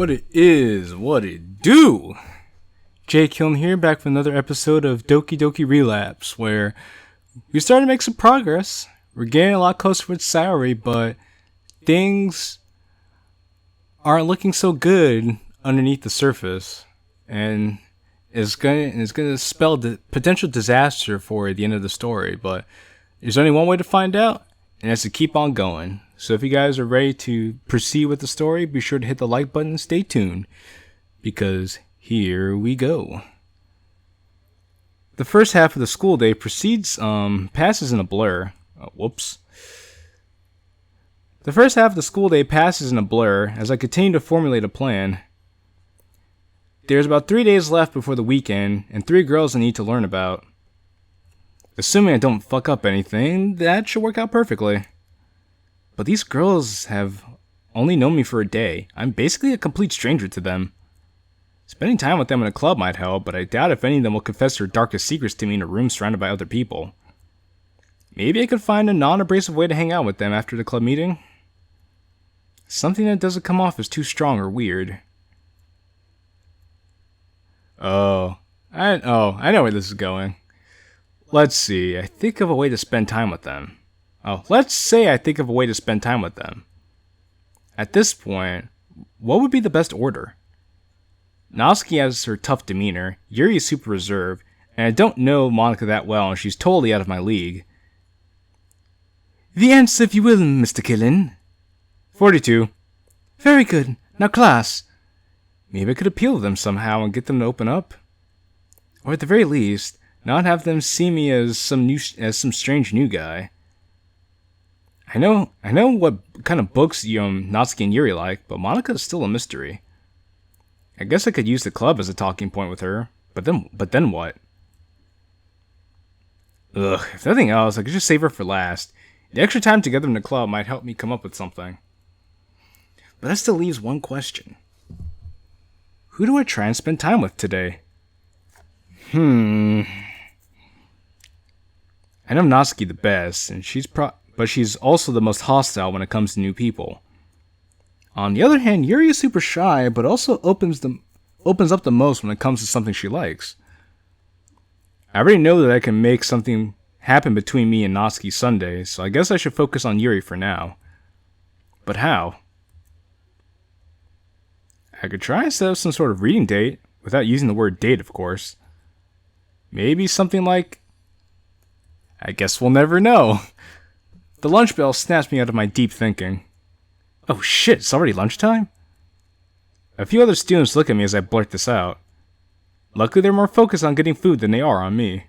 What it is, what it do? Jake Hiln here, back with another episode of Doki Relapse, where we started to make some progress. We're getting a lot closer with Sayori, but things aren't looking so good underneath the surface, and it's gonna spell the potential disaster for the end of the story. But there's only one way to find out, and that's to keep on going. So if you guys are ready to proceed with the story, be sure to hit the like button and stay tuned, because here we go. The first half of the school day passes in a blur. Whoops. The first half of the school day passes in a blur as I continue to formulate a plan. There's about 3 days left before the weekend, and 3 girls I need to learn about. Assuming I don't fuck up anything, that should work out perfectly. But these girls have only known me for a day. I'm basically a complete stranger to them. Spending time with them in a club might help, but I doubt if any of them will confess their darkest secrets to me in a room surrounded by other people. Maybe I could find a non-abrasive way to hang out with them after the club meeting. Something that doesn't come off as too strong or weird. I know where this is going. Let's see, I think of a way to spend time with them. Let's say I think of a way to spend time with them. At this point, what would be the best order? Natsuki has her tough demeanor, Yuri is super reserved, and I don't know Monika that well, and she's totally out of my league. The answer, if you will, Mr. Killen. 42. Very good. Now, class. Maybe I could appeal to them somehow and get them to open up. Or at the very least, not have them see me as some strange new guy. I know what kind of books Natsuki and Yuri like, but Monika is still a mystery. I guess I could use the club as a talking point with her, but then what? Ugh, if nothing else, I could just save her for last. The extra time together in the club might help me come up with something. But that still leaves one question. Who do I try and spend time with today? I know Natsuki the best, and but she's also the most hostile when it comes to new people. On the other hand, Yuri is super shy, but also opens up the most when it comes to something she likes. I already know that I can make something happen between me and Natsuki Sunday, so I guess I should focus on Yuri for now. But how? I could try and set up some sort of reading date, without using the word date, of course. Maybe something like... I guess we'll never know. The lunch bell snaps me out of my deep thinking. Oh shit, it's already lunchtime? A few other students look at me as I blurt this out. Luckily, they're more focused on getting food than they are on me.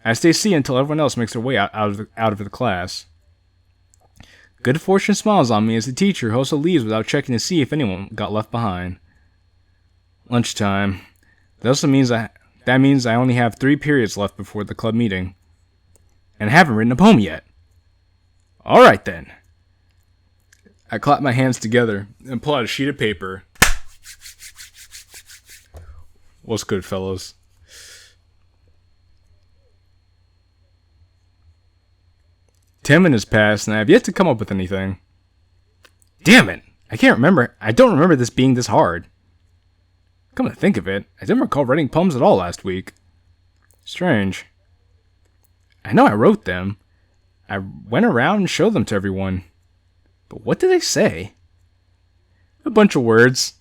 I stay seated until everyone else makes their way out of the class. Good fortune smiles on me as the teacher also leaves without checking to see if anyone got left behind. Lunchtime. That also means I only have 3 periods left before the club meeting. And I haven't written a poem yet. Alright then. I clap my hands together and pull out a sheet of paper. What's good, fellas? 10 minutes pass, and I have yet to come up with anything. Damn it! I don't remember this being this hard. Come to think of it, I didn't recall writing poems at all last week. Strange. I know I wrote them. I went around and showed them to everyone. But what did they say? A bunch of words.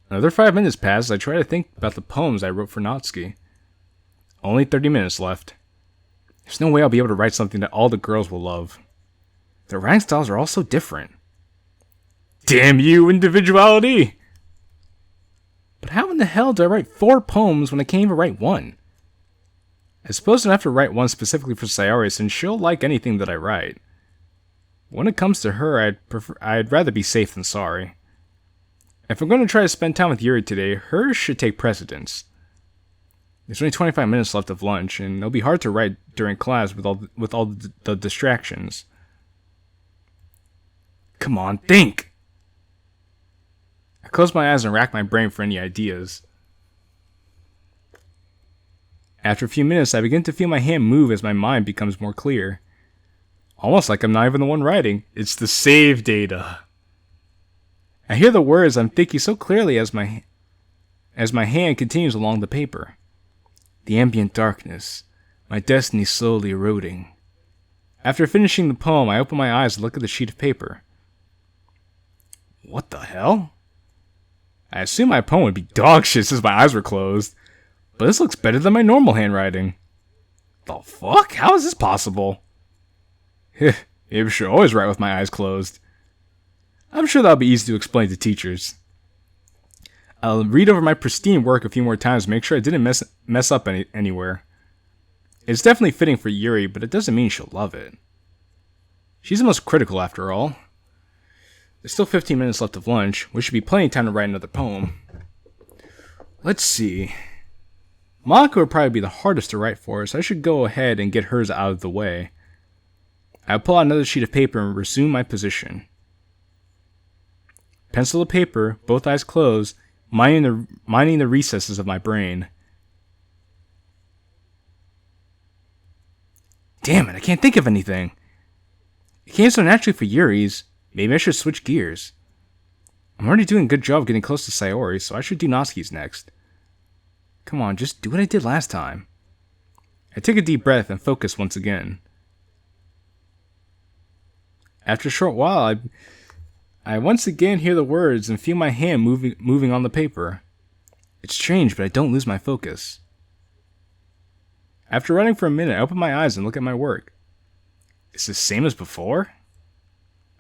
Another 5 minutes pass as I try to think about the poems I wrote for Natsuki. Only 30 minutes left. There's no way I'll be able to write something that all the girls will love. Their writing styles are all so different. Damn you, individuality! But how in the hell do I write 4 poems when I can't even write one? I suppose I have to write one specifically for Sayori since she'll like anything that I write. When it comes to her, I'd rather be safe than sorry. If I'm going to try to spend time with Yuri today, hers should take precedence. There's only 25 minutes left of lunch, and it'll be hard to write during class with all the distractions. Come on, think! I close my eyes and rack my brain for any ideas. After a few minutes, I begin to feel my hand move as my mind becomes more clear. Almost like I'm not even the one writing. It's the save data. I hear the words I'm thinking so clearly as my hand continues along the paper. The ambient darkness, my destiny slowly eroding. After finishing the poem, I open my eyes and look at the sheet of paper. What the hell? I assume my poem would be dog shit since my eyes were closed, but this looks better than my normal handwriting. The fuck? How is this possible? Maybe I should always write with my eyes closed. I'm sure that'll be easy to explain to teachers. I'll read over my pristine work a few more times to make sure I didn't mess up anywhere. It's definitely fitting for Yuri, but it doesn't mean she'll love it. She's the most critical after all. There's still 15 minutes left of lunch, which should be plenty of time to write another poem. Let's see. Monica would probably be the hardest to write for, so I should go ahead and get hers out of the way. I'll pull out another sheet of paper and resume my position. Pencil to paper, both eyes closed, mining the recesses of my brain. Damn it, I can't think of anything. It came so naturally for Yuri's. Maybe I should switch gears. I'm already doing a good job getting close to Sayori, so I should do Natsuki's next. Come on, just do what I did last time. I take a deep breath and focus once again. After a short while, I once again hear the words and feel my hand moving on the paper. It's strange, but I don't lose my focus. After writing for a minute, I open my eyes and look at my work. It's the same as before?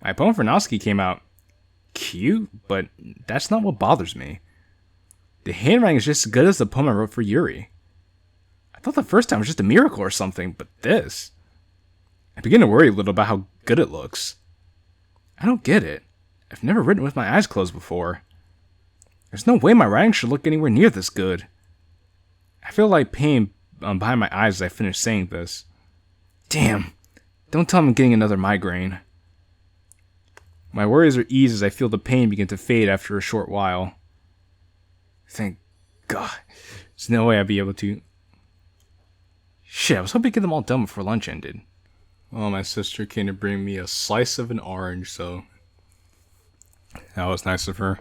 My poem for Natsuki came out cute, but that's not what bothers me. The handwriting is just as good as the poem I wrote for Yuri. I thought the first time was just a miracle or something, but this... I begin to worry a little about how good it looks. I don't get it. I've never written with my eyes closed before. There's no way my writing should look anywhere near this good. I feel like pain behind my eyes as I finish saying this. Damn. Don't tell me I'm getting another migraine. My worries are eased as I feel the pain begin to fade after a short while. Thank God. There's no way I'd be able to... Shit, I was hoping to get them all done before lunch ended. Well, my sister came to bring me a slice of an orange, so... that was nice of her.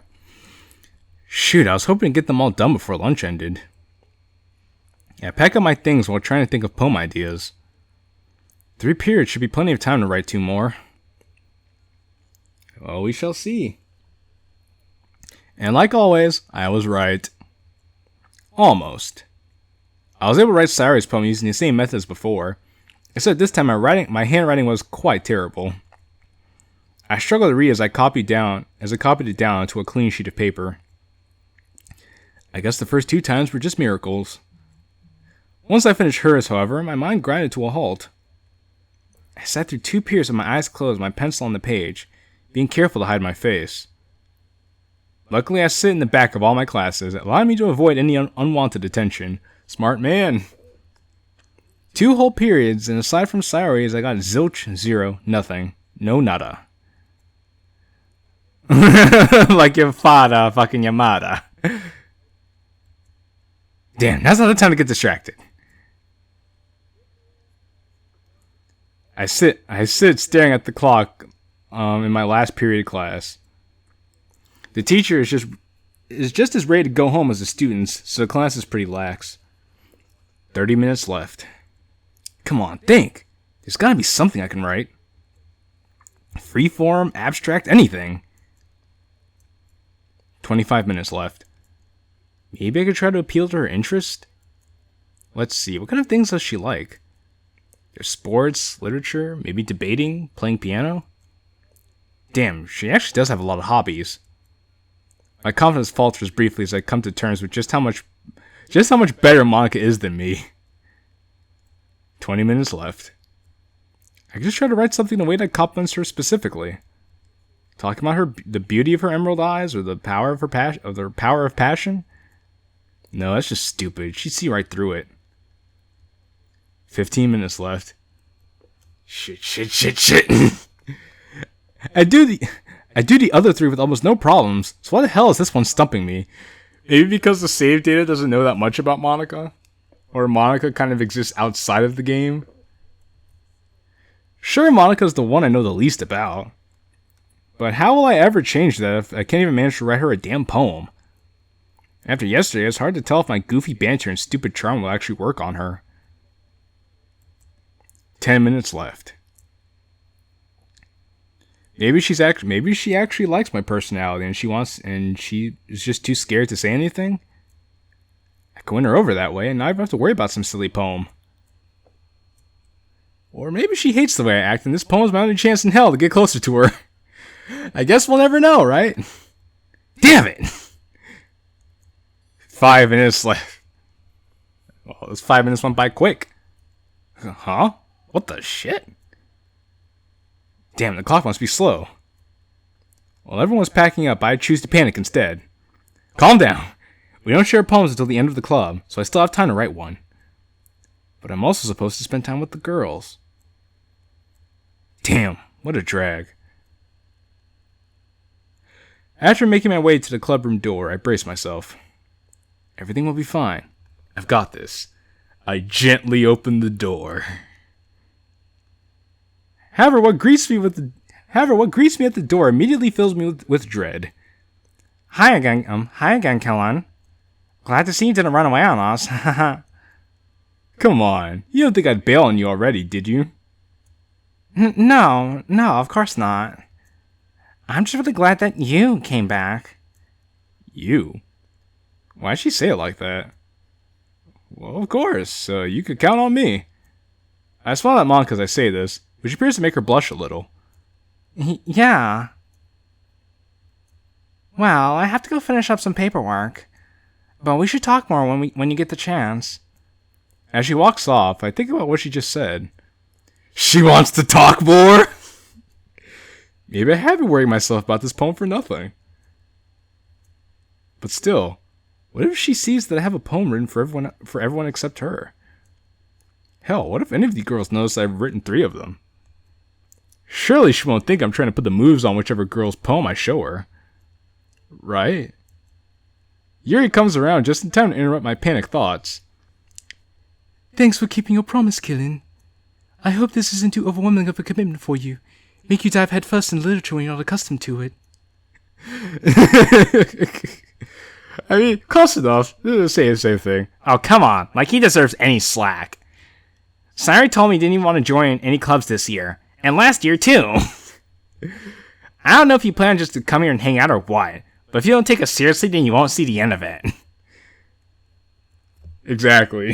Shoot, I was hoping to get them all done before lunch ended. I pack up my things while trying to think of poem ideas. 3 periods should be plenty of time to write 2 more. Well, we shall see. And like always, I was right. Almost. I was able to write Sayori's poem using the same method as before, except this time my handwriting was quite terrible. I struggled to read as I copied it down onto a clean sheet of paper. I guess the first 2 times were just miracles. Once I finished hers, however, my mind grinded to a halt. I sat through 2 periods with my eyes closed, my pencil on the page, being careful to hide my face. Luckily, I sit in the back of all my classes, allowing me to avoid any unwanted attention. Smart man. 2 whole periods, and aside from Sayori's, I got zilch, 0, nothing. No nada. Like your father, fucking Yamada. Damn, now's not the time to get distracted. I sit staring at the clock in my last period class. The teacher is just as ready to go home as the students, so the class is pretty lax. 30 minutes left. Come on, think. There's gotta be something I can write. Freeform, abstract, anything. 25 minutes left. Maybe I could try to appeal to her interest? Let's see, what kind of things does she like? There's sports, literature, maybe debating, playing piano? Damn, she actually does have a lot of hobbies. My confidence falters briefly as I come to terms with just how much better Monica is than me. 20 minutes left. I could just try to write something in a way that compliments her specifically. Talking about the beauty of her emerald eyes, or the power of her passion. No, that's just stupid. She'd see right through it. 15 minutes left. Shit. I do the other 3 with almost no problems, so why the hell is this one stumping me? Maybe because the save data doesn't know that much about Monica? Or Monica kind of exists outside of the game? Sure, Monica's the one I know the least about. But how will I ever change that if I can't even manage to write her a damn poem? After yesterday, it's hard to tell if my goofy banter and stupid charm will actually work on her. 10 minutes left. Maybe she actually likes my personality and she is just too scared to say anything. I can win her over that way and I don't have to worry about some silly poem. Or maybe she hates the way I act and this poem's my only chance in hell to get closer to her. I guess we'll never know, right? Damn it! 5 minutes left. Well, those 5 minutes went by quick. Huh? What the shit? Damn, the clock must be slow. While everyone's packing up, I choose to panic instead. Calm down. We don't share poems until the end of the club, so I still have time to write one. But I'm also supposed to spend time with the girls. Damn, what a drag. After making my way to the clubroom door, I brace myself. Everything will be fine. I've got this. I gently open the door. However, what greets me at the door immediately fills me with dread. Hi again, Kellan. Glad to see you didn't run away on us. Come on, you don't think I'd bail on you already, did you? No, of course not. I'm just really glad that you came back. You? Why'd she say it like that? Well, of course, you could count on me. I smile at Mom because I say this, which appears to make her blush a little. Yeah. Well, I have to go finish up some paperwork. But we should talk more when you get the chance. As she walks off, I think about what she just said. She wants to talk more? Maybe I have been worrying myself about this poem for nothing. But still, what if she sees that I have a poem written for everyone except her? Hell, what if any of the girls notice I've written 3 of them? Surely she won't think I'm trying to put the moves on whichever girl's poem I show her. Right? Yuri comes around just in time to interrupt my panicked thoughts. Thanks for keeping your promise, Killen. I hope this isn't too overwhelming of a commitment for you. Make you dive headfirst in literature when you're not accustomed to it. I mean, close enough. They're saying the same thing. Oh, come on. Like he deserves any slack. Sayori told me he didn't even want to join any clubs this year. And last year, too. I don't know if you plan just to come here and hang out or what. But if you don't take us seriously, then you won't see the end of it. Exactly.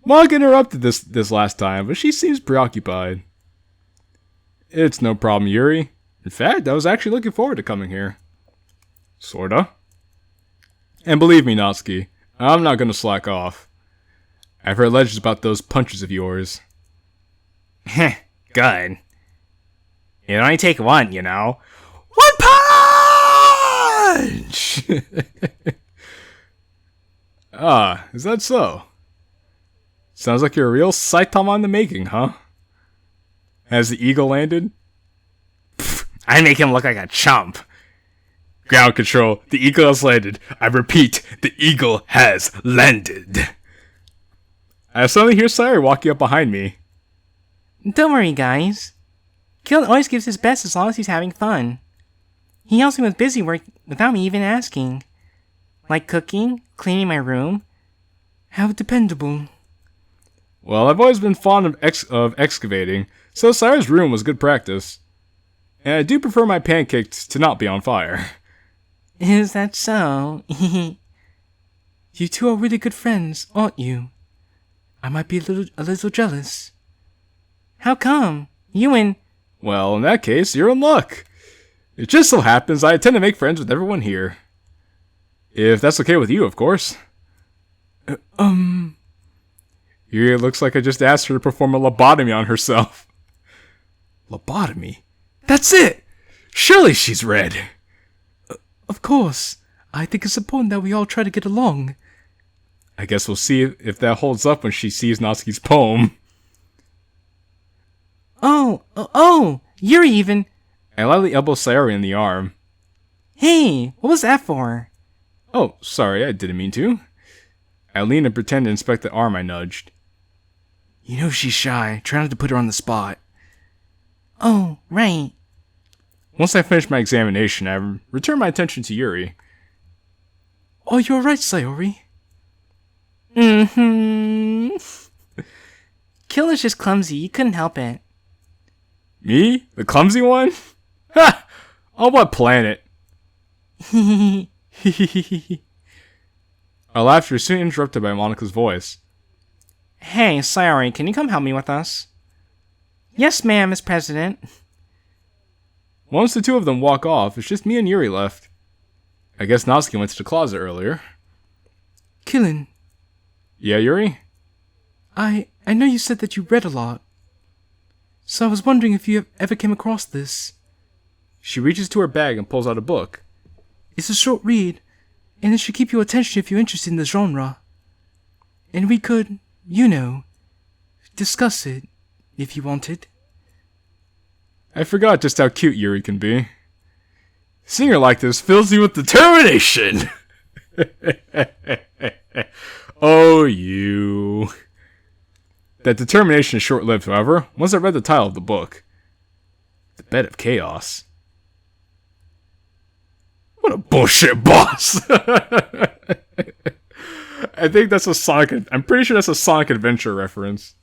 Mog interrupted this last time, but she seems preoccupied. It's no problem, Yuri. In fact, I was actually looking forward to coming here. Sorta. And believe me, Natsuki, I'm not gonna slack off. I've heard legends about those punches of yours. Heh, good. It only take one, you know. One punch! Ah, is that so? Sounds like you're a real Saitama in the making, huh? Has the eagle landed? Pfft, I make him look like a chump. Ground control, the eagle has landed. I repeat, the eagle has landed. I suddenly hear Sayori walking up behind me. Don't worry, guys. Killen always gives his best as long as he's having fun. He helps me with busy work without me even asking. Like cooking, cleaning my room. How dependable. Well, I've always been fond of excavating, so Sayori's room was good practice. And I do prefer my pancakes to not be on fire. Is that so? You two are really good friends, aren't you? I might be a little jealous. How come? You and... Well, in that case, you're in luck. It just so happens I tend to make friends with everyone here. If that's okay with you, of course. Here it looks like I just asked her to perform a lobotomy on herself. Lobotomy? That's it! Surely she's red. Of course. I think it's important that we all try to get along. I guess we'll see if that holds up when she sees Natsuki's poem. Oh, you're even... I lightly elbow Sayori in the arm. Hey, what was that for? Oh, sorry, I didn't mean to. I lean and pretend to inspect the arm I nudged. You know she's shy. Try not to put her on the spot. Oh, right. Once I finished my examination, I returned my attention to Yuri. Oh, you're right, Sayori. Killer's just clumsy. You couldn't help it. Me? The clumsy one? Ha! On what planet? Our laughter was soon interrupted by Monika's voice. Hey, Sayori, can you come help me with us? Yes, ma'am, Miss President. Once the two of them walk off, it's just me and Yuri left. I guess Natsuki went to the closet earlier. Killin. Yeah, Yuri? I know you said that you read a lot. So I was wondering if you ever came across this. She reaches to her bag and pulls out a book. It's a short read, and it should keep your attention if you're interested in the genre. And we could, discuss it, if you wanted. I forgot just how cute Yuri can be. Seeing her like this fills me with determination! Oh, you. That determination is short-lived, however, once I read the title of the book. The Bed of Chaos. What a bullshit boss! I think that's a Sonic... I'm pretty sure that's a Sonic Adventure reference.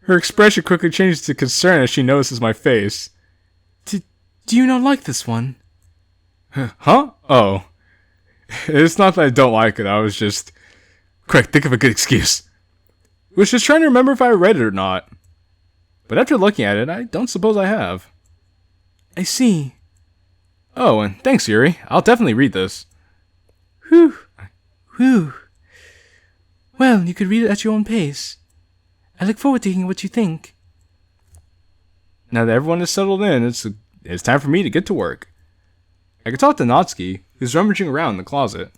Her expression quickly changes to concern as she notices my face. Do you not like this one? Huh? Oh. It's not that I don't like it, I was just... Quick, think of a good excuse. Was just trying to remember if I read it or not. But after looking at it, I don't suppose I have. I see. Oh, and thanks, Yuri. I'll definitely read this. Whew. Well, you could read it at your own pace. I look forward to hearing what you think. Now that everyone is settled in, it's time for me to get to work. I can talk to Natsuki, who's rummaging around in the closet.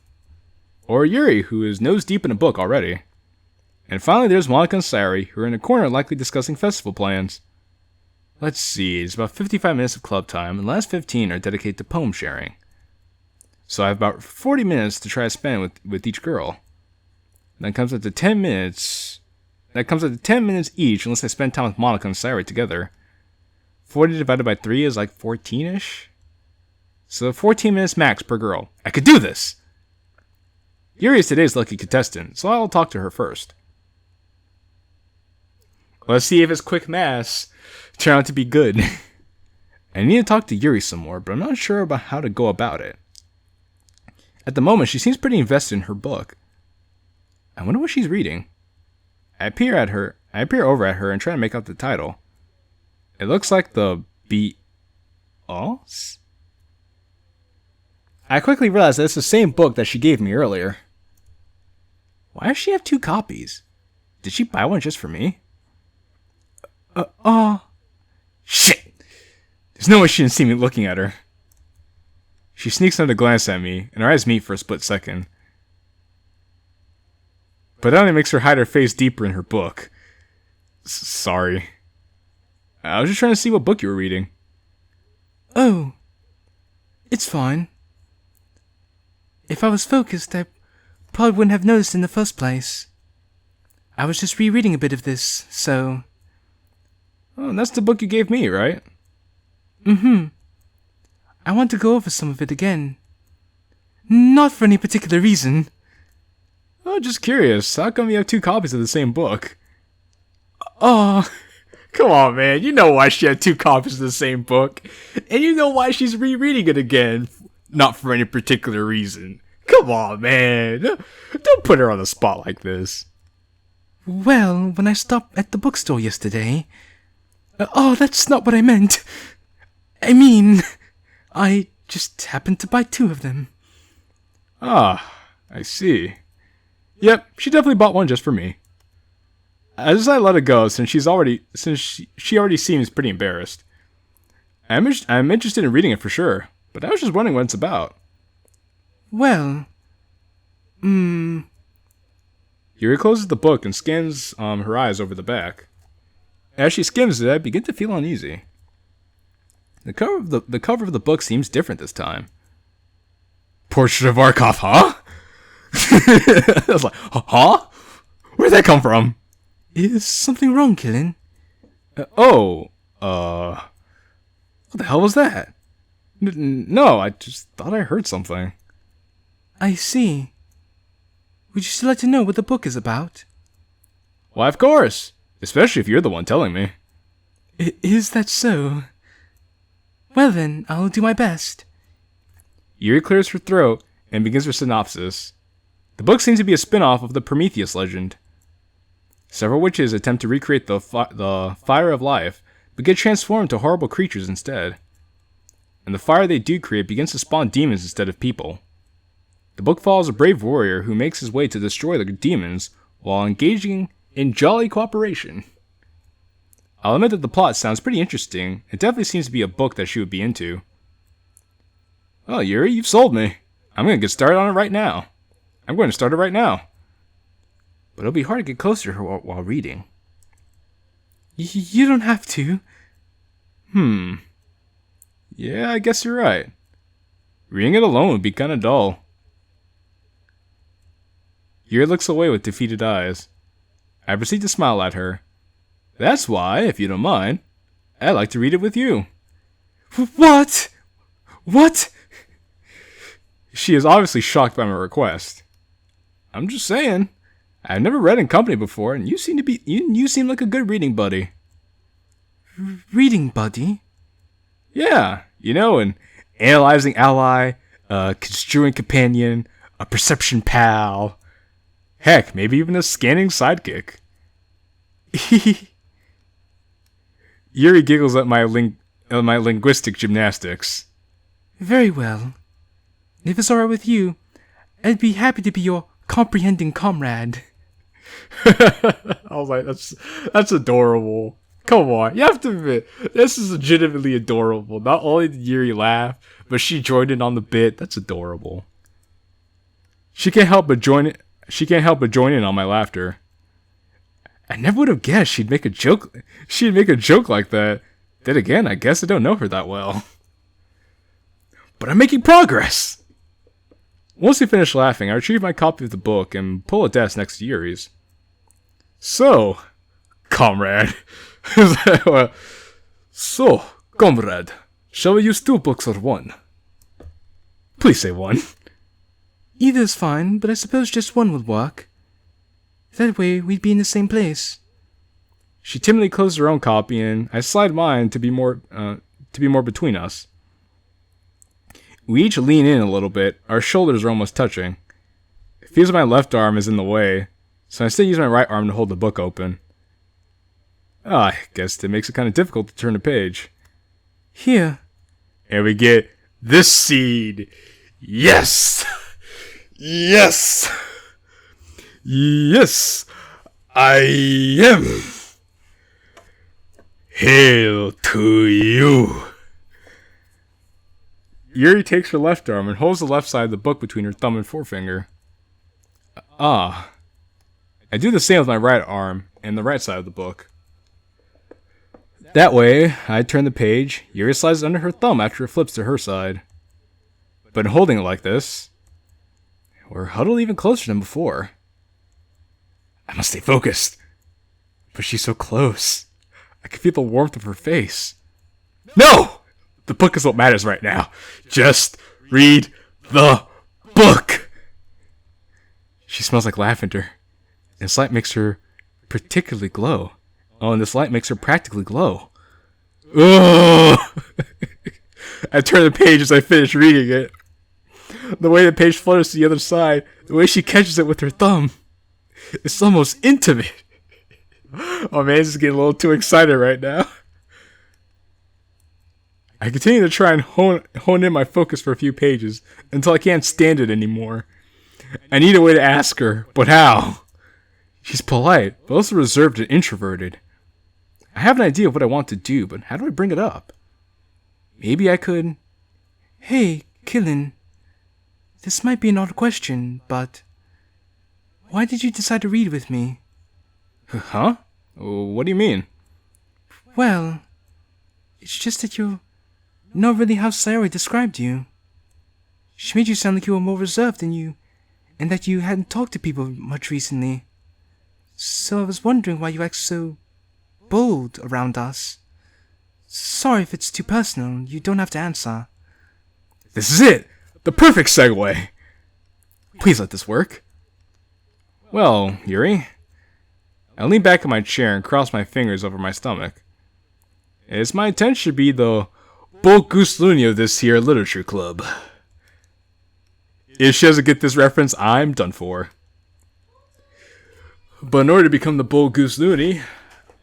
Or Yuri, who is nose deep in a book already. And finally there's Monika and Sayori, who are in a corner likely discussing festival plans. Let's see, it's about 55 minutes of club time, and the last 15 are dedicated to poem sharing. So I have about 40 minutes to try to spend with each girl. That comes up to 10 minutes... That comes up to 10 minutes each unless I spend time with Monika and Sayori together. 40 divided by 3 is like 14-ish? So 14 minutes max per girl. I could do this! Yuri is today's lucky contestant, so I'll talk to her first. Let's see if his quick maths turn out to be good. I need to talk to Yuri some more, but I'm not sure about how to go about it. At the moment, she seems pretty invested in her book. I wonder what she's reading. I peer over at her and try to make out the title. It looks like the Os? I quickly realize that it's the same book that she gave me earlier. Why does she have 2 copies? Did she buy one just for me? Shit! There's no way she didn't see me looking at her. She sneaks another glance at me, and our eyes meet for a split second. But that only makes her hide her face deeper in her book. Sorry. I was just trying to see what book you were reading. Oh. It's fine. If I was focused, I probably wouldn't have noticed in the first place. I was just rereading a bit of this, so... Oh, and that's the book you gave me, right? Mm-hmm. I want to go over some of it again. Not for any particular reason. Oh, just curious. How come you have 2 copies of the same book? Oh... Come on, man. You know why she had 2 copies of the same book. And you know why she's rereading it again. Not for any particular reason. Come on, man. Don't put her on the spot like this. Well, when I stopped at the bookstore yesterday... that's not what I meant. I mean, I just happened to buy 2 of them. Ah, I see. Yep, she definitely bought one just for me. I decided to let it go since she already seems pretty embarrassed. I'm interested in reading it for sure, but I was just wondering what it's about. Well, Yuri closes the book and scans her eyes over the back. As she skims it, I begin to feel uneasy. The cover of the book seems different this time. Portrait of Arkoff, huh? I was like, huh? Where'd that come from? Is something wrong, Killin? What the hell was that? No, I just thought I heard something. I see. Would you still like to know what the book is about? Why, of course. Especially if you're the one telling me. Is that so? Well then, I'll do my best. Yuri clears her throat and begins her synopsis. The book seems to be a spin-off of the Prometheus legend. Several witches attempt to recreate the fire of life, but get transformed to horrible creatures instead. And the fire they do create begins to spawn demons instead of people. The book follows a brave warrior who makes his way to destroy the demons while engaging in jolly cooperation. I'll admit that the plot sounds pretty interesting. It definitely seems to be a book that she would be into. Oh, Yuri, you've sold me. I'm going to get started on it right now. I'm going to start it right now. But it'll be hard to get closer to her while reading. You don't have to. Yeah, I guess you're right. Reading it alone would be kind of dull. Yuri looks away with defeated eyes. I proceed to smile at her. That's why, if you don't mind, I'd like to read it with you. What? What? She is obviously shocked by my request. I'm just saying. I've never read in company before, and you seem like a good reading buddy. Reading buddy? Yeah, an analyzing ally, a construing companion, a perception pal. Heck, maybe even a scanning sidekick. Yuri giggles at my linguistic gymnastics. Very well. If it's alright with you, I'd be happy to be your comprehending comrade. I was like, that's adorable. Come on, you have to admit, this is legitimately adorable. Not only did Yuri laugh, but she joined in on the bit. That's adorable. She can't help but join in on my laughter. I never would have guessed she'd make a joke like that. Then again, I guess I don't know her that well. But I'm making progress! Once we finish laughing, I retrieve my copy of the book and pull a desk next to Yuri's. So, comrade. Shall we use 2 books or 1? Please say 1. Either's fine, but I suppose just 1 would work. That way, we'd be in the same place. She timidly closes her own copy, and I slide mine to be more between us. We each lean in a little bit. Our shoulders are almost touching. It feels like my left arm is in the way, so I instead use my right arm to hold the book open. I guess that makes it kind of difficult to turn the page. Here. And we get this scene. Yes! Yes! Yes! I am! Hail to you! Yuri takes her left arm and holds the left side of the book between her thumb and forefinger. I do the same with my right arm and the right side of the book. That way, I turn the page, Yuri slides it under her thumb after it flips to her side. But in holding it like this, we're huddled even closer than before. I must stay focused. But she's so close. I can feel the warmth of her face. No! The book is what matters right now. Just read the book! She smells like lavender. And this light makes her particularly glow. Oh, and this light makes her practically glow. Ugh! I turn the page as I finish reading it. The way the page flutters to the other side, the way she catches it with her thumb, it's almost intimate. Oh man, this is getting a little too excited right now. I continue to try and hone in my focus for a few pages until I can't stand it anymore. I need a way to ask her, but how? She's polite, but also reserved and introverted. I have an idea of what I want to do, but how do I bring it up? Maybe I could... Hey, Killin. This might be an odd question, but... why did you decide to read with me? Huh? What do you mean? Well, it's just that you're not really how Sayori described you. She made you sound like you were more reserved than you, and that you hadn't talked to people much recently. So I was wondering why you act so bold around us. Sorry if it's too personal. You don't have to answer. This is it! The perfect segue! Please let this work. Well, Yuri, I lean back in my chair and cross my fingers over my stomach. It's my intention to be the GOOSE LOONEY of this here literature club. If she doesn't get this reference, I'm done for. But in order to become the GOOSE LOONEY,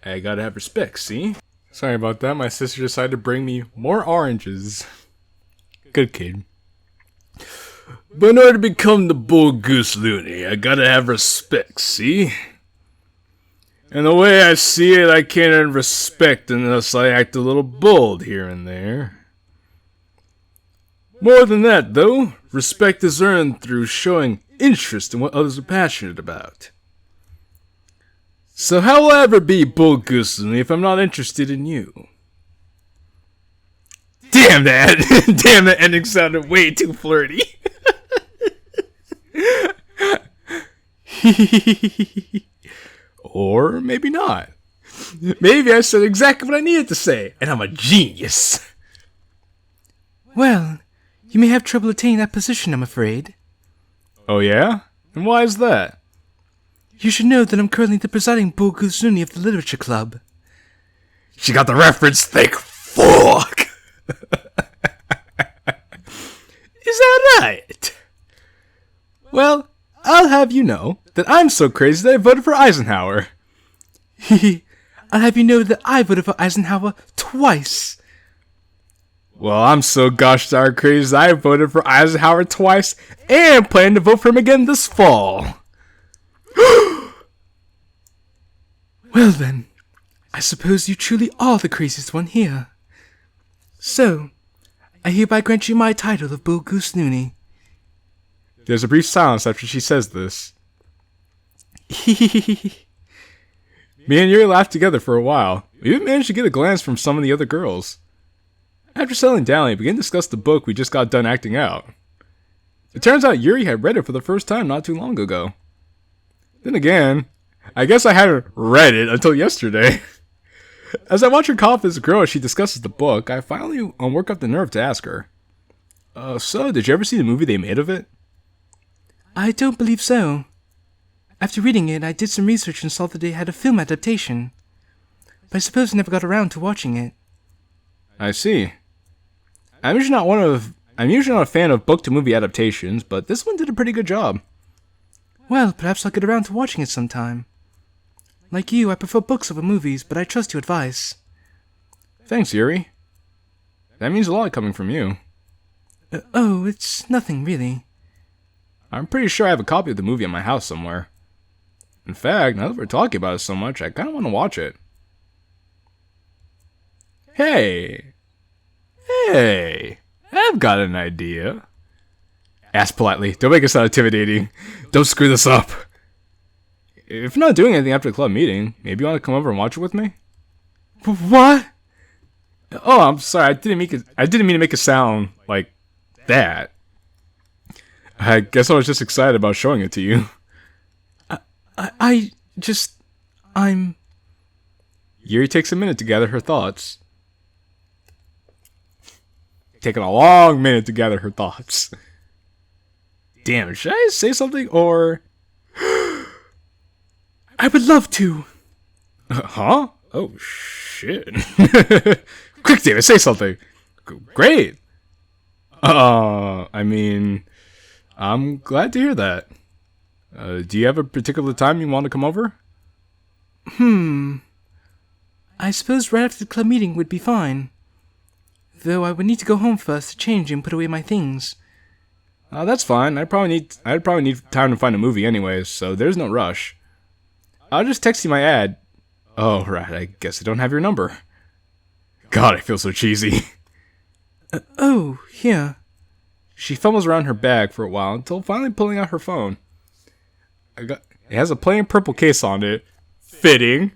I gotta have respect, see? Sorry about that, my sister decided to bring me more oranges. Good kid. But in order to become the GOOSE LOONEY, I gotta have respect, see? And the way I see it, I can't earn respect unless I act a little bold here and there. More than that, though, respect is earned through showing interest in what others are passionate about. So how will I ever be GOOSE LOONEY if I'm not interested in you? Damn that! Damn, that ending sounded way too flirty. Or maybe not. Maybe I said exactly what I needed to say, and I'm a genius. Well, you may have trouble attaining that position, I'm afraid. Oh yeah? And why is that? You should know that I'm currently the presiding GOOSE LOONEY of the Literature Club. She got the reference, thank fuck! Is that right? Well, I'll have you know that I'm so crazy that I voted for Eisenhower. I'll have you know that I voted for Eisenhower twice. Well, I'm so gosh darn crazy that I voted for Eisenhower twice and plan to vote for him again this fall. Well then, I suppose you truly are the craziest one here. So, I hereby grant you my title of GOOSE LOONEY. There's a brief silence after she says this. Me and Yuri laughed together for a while. We even managed to get a glance from some of the other girls. After settling down, we began to discuss the book we just got done acting out. It turns out Yuri had read it for the first time not too long ago. Then again, I guess I hadn't read it until yesterday. As I watch her call this girl as she discusses the book, I finally work up the nerve to ask her. So, did you ever see the movie they made of it? I don't believe so. After reading it, I did some research and saw that they had a film adaptation. But I suppose I never got around to watching it. I see. I'm usually not a fan of book-to-movie adaptations, but this one did a pretty good job. Well, perhaps I'll get around to watching it sometime. Like you, I prefer books over movies, but I trust your advice. Thanks, Yuri. That means a lot coming from you. Oh, it's nothing really. I'm pretty sure I have a copy of the movie at my house somewhere. In fact, now that we're talking about it so much, I kind of want to watch it. Hey! I've got an idea. Ask politely. Don't make it sound intimidating. Don't screw this up. If you're not doing anything after the club meeting, maybe you want to come over and watch it with me? What? Oh, I'm sorry. I didn't mean to make it sound like that. I guess I was just excited about showing it to you. I'm... Yuri takes a minute to gather her thoughts. Taking a long minute to gather her thoughts. Damn, should I say something or... I would love to. Huh? Oh, shit. Quick, David, say something. Great. I mean, I'm glad to hear that. Do you have a particular time you want to come over? I suppose right after the club meeting would be fine. Though I would need to go home first to change and put away my things. That's fine. I'd probably need time to find a movie anyways, so there's no rush. I'll just text you my ad. Oh, right. I guess I don't have your number. God, I feel so cheesy. Oh, here. She fumbles around her bag for a while until finally pulling out her phone. It has a plain purple case on it. Fitting.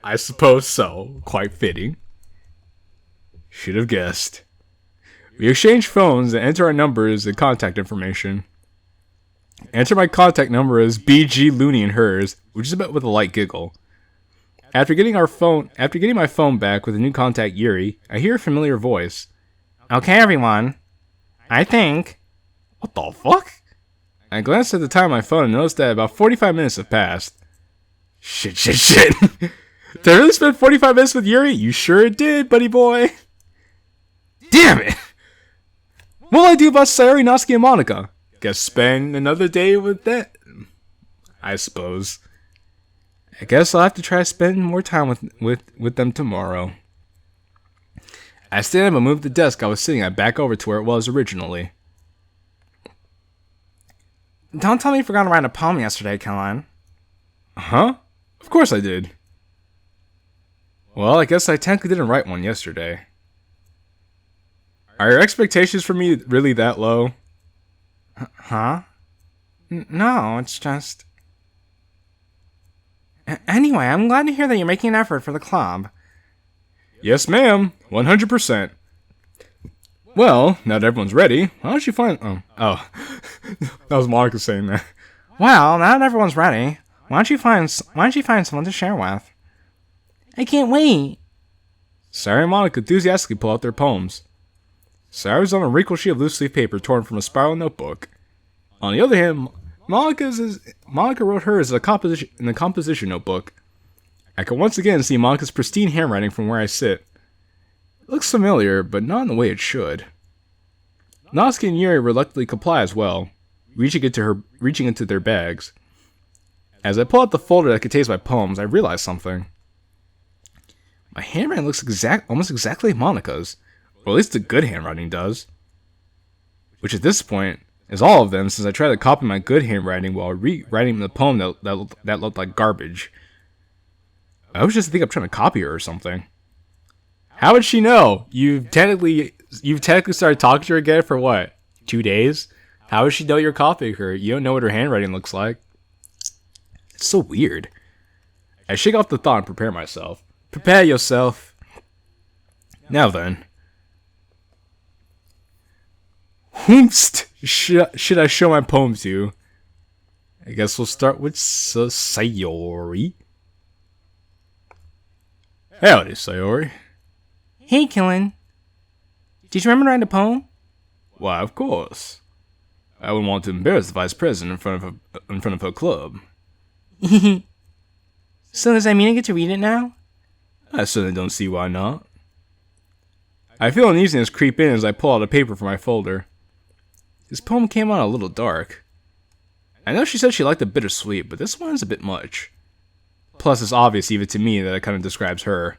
I suppose so. Quite fitting. Should have guessed. We exchange phones and enter our numbers and contact information. Enter my contact number as BG Looney and hers, which is about with a light giggle. After getting my phone back with a new contact, Yuri, I hear a familiar voice. Okay, everyone. I think... What the fuck? I glanced at the time on my phone and noticed that about 45 minutes have passed. Shit. Did I really spend 45 minutes with Yuri? You sure did, buddy boy. Damn it! What'll I do about Sayori, Natsuki, and Monica? Guess spend another day with that? I suppose. I guess I'll have to try to spend more time with them tomorrow. I stand up and move the desk I was sitting at back over to where it was originally. Don't tell me you forgot to write a poem yesterday, Kellen. Huh? Of course I did. Well, I guess I technically didn't write one yesterday. Are your expectations for me really that low? Huh? No, it's just... Anyway, I'm glad to hear that you're making an effort for the club. Yes, ma'am. 100%. Well, now that everyone's ready, why don't you find... Oh. That was Monica saying that. Well, now that everyone's ready, why don't you find someone to share with? I can't wait. Sarah and Monica enthusiastically pull out their poems. Sarah was on a wrinkled sheet of loose leaf paper torn from a spiral notebook. On the other hand, Monica wrote hers in a composition notebook. I can once again see Monica's pristine handwriting from where I sit. It looks familiar, but not in the way it should. Natsuki and Yuri reluctantly comply as well, reaching into their bags. As I pull out the folder that contains my poems, I realize something. My handwriting looks almost exactly like Monica's, or at least the good handwriting does. Which at this point is all of them, since I tried to copy my good handwriting while rewriting the poem that looked like garbage. I was just think I'm trying to copy her or something. How would she know? You've technically started talking to her again for what? 2 days? How would she know you're copying her? You don't know what her handwriting looks like. It's so weird. I shake off the thought and prepare myself. Prepare yourself. Now then. Whomst should I show my poem to? I guess we'll start with Sayori. Howdy, Sayori. Hey, Kellen. Did you remember to write a poem? Why, of course. I wouldn't want to embarrass the vice president in front of her club. So does that mean I get to read it now? I certainly don't see why not. I feel uneasiness creep in as I pull out a paper from my folder. This poem came out a little dark. I know she said she liked the bittersweet, but this one is a bit much. Plus, it's obvious even to me that it kind of describes her.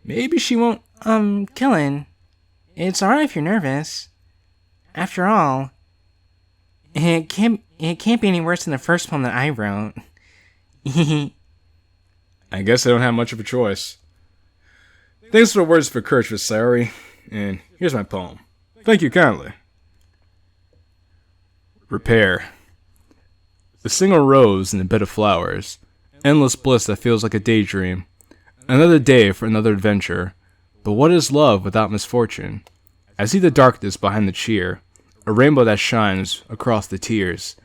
Maybe she won't... Kellen, it's alright if you're nervous. After all, it can't be any worse than the first poem that I wrote. I guess I don't have much of a choice. Thanks for the words of encouragement, Sayori. And here's my poem. Thank you kindly. Repair. A single rose in a bed of flowers. Endless bliss that feels like a daydream. Another day for another adventure. But what is love without misfortune? I see the darkness behind the cheer. A rainbow that shines across the tears.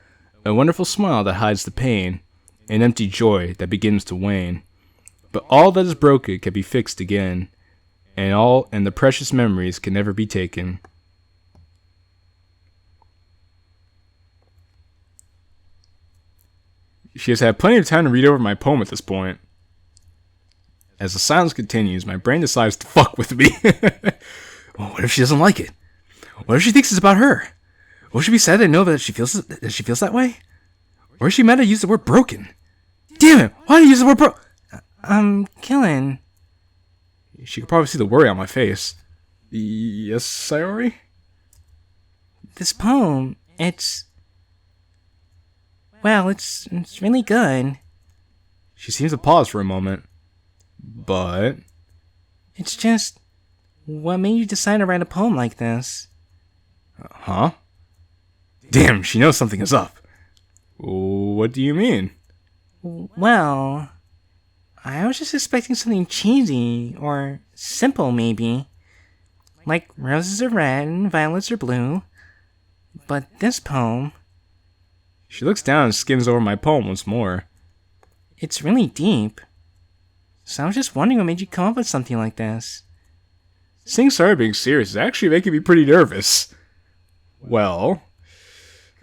A wonderful smile that hides the pain. An empty joy that begins to wane. But all that is broken can be fixed again. And the precious memories can never be taken. She has had plenty of time to read over my poem at this point. As the silence continues, my brain decides to fuck with me. Well, what if she doesn't like it? What if she thinks it's about her? What should be sad to know that she feels that way? Or is she mad I used the word broken? Damn it! Why did I use the word Kellen. She could probably see the worry on my face. Yes, Sayori? This poem, it's really good. She seems to pause for a moment. But... It's just... What made you decide to write a poem like this? Huh? Damn, she knows something is up. What do you mean? Well... I was just expecting something cheesy, or simple maybe. Like roses are red and violets are blue. But this poem... She looks down and skims over my poem once more. It's really deep. So I was just wondering what made you come up with something like this. Seeing Sayori being serious is actually making me pretty nervous. Well,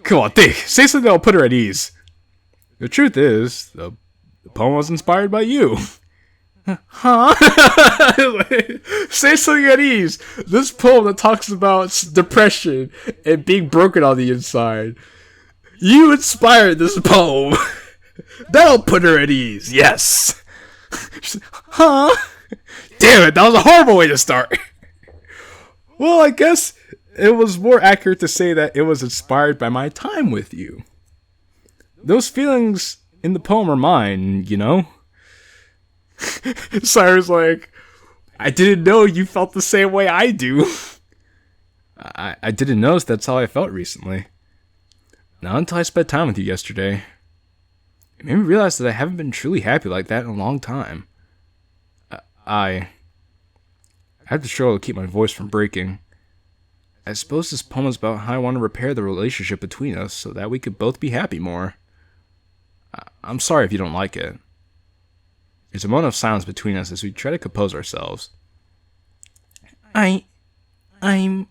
come on, think. Say something that'll put her at ease. The truth is, the poem was inspired by you. Huh? Say something at ease. This poem that talks about depression and being broken on the inside. You inspired this poem. That'll put her at ease. Yes. Huh? Damn it, that was a horrible way to start. Well, I guess it was more accurate to say that it was inspired by my time with you. Those feelings in the poem are mine, you know? Cyrus like, I didn't know you felt the same way I do. I didn't notice that's how I felt recently. Not until I spent time with you yesterday. It made me realize that I haven't been truly happy like that in a long time. I have to struggle to keep my voice from breaking. I suppose this poem is about how I want to repair the relationship between us so that we could both be happy more. I'm sorry if you don't like it. There's a moment of silence between us as we try to compose ourselves. I'm...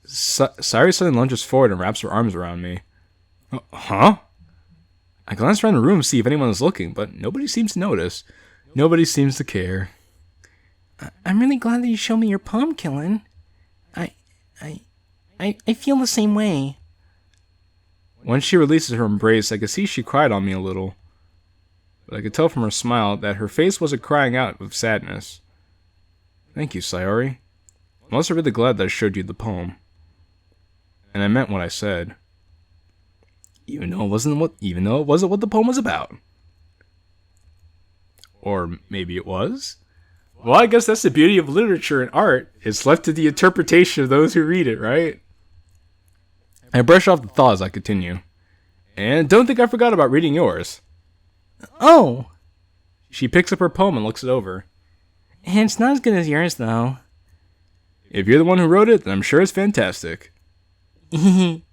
Sayori suddenly lunges forward and wraps her arms around me. Huh? I glance around the room to see if anyone is looking, but nobody seems to notice. Nobody seems to care. I'm really glad that you showed me your poem, Killen. I feel the same way. When she releases her embrace, I could see she cried on me a little. But I could tell from her smile that her face wasn't crying out with sadness. Thank you, Sayori. I'm also really glad that I showed you the poem. And I meant what I said. Even though it wasn't what the poem was about. Or maybe it was? Well, I guess that's the beauty of literature and art. It's left to the interpretation of those who read it, right? I brush off the thought as I continue. And don't think I forgot about reading yours. Oh! She picks up her poem and looks it over. And it's not as good as yours, though. If you're the one who wrote it, then I'm sure it's fantastic. Sayori